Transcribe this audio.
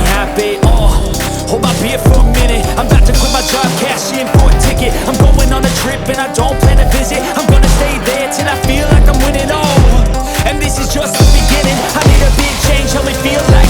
me happy. Hold my beer for a minute. I'm about to quit my job, cash in for a ticket. I'm going on a trip and I don't plan to visit. I'm gonna stay there till I feel like I'm winning. And this is just the beginning. I need a big change, help me feel like